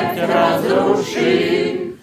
смерть разрушив.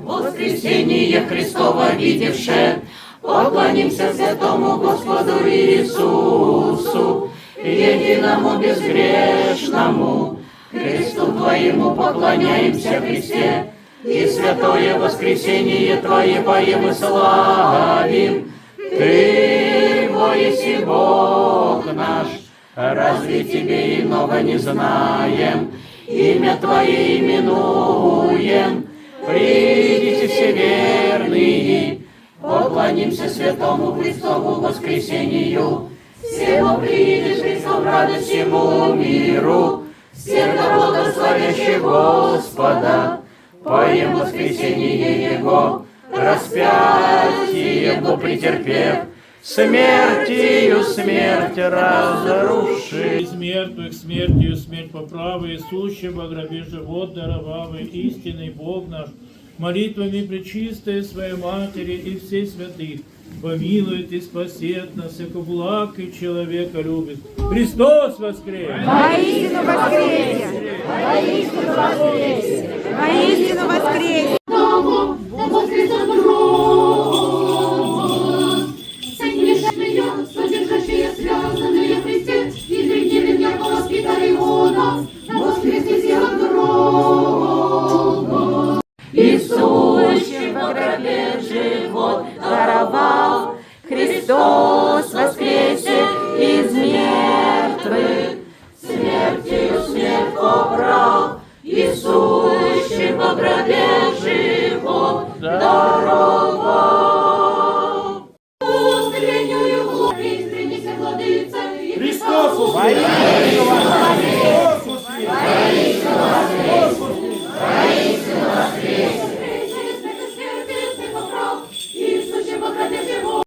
Воскресение Христово видевше, поклонимся святому Господу Иисусу, единому безгрешному. Христу Твоему поклоняемся, Христе, и святое воскресение Твое поем и славим. Ты, воеси Бог наш, разве Тебе иного не знаем? Имя Твое именуем. Придите все верные, поклонимся святому Христову воскресению. Всему придет Христов радость всему миру, сердце благословящее Господа, поем воскресение Его, распятие Его претерпев, смертью смерть разрушив. Смертью смерть поправы, сущего гробе живот даровавый, истинный Бог наш, молитвами пречистой Своей Матери и всей святых, помилует и спасет нас, яко благ и человека любит. Христос воскрес! Воистину воскресе! Воистину воскресе! Воистину воскресе!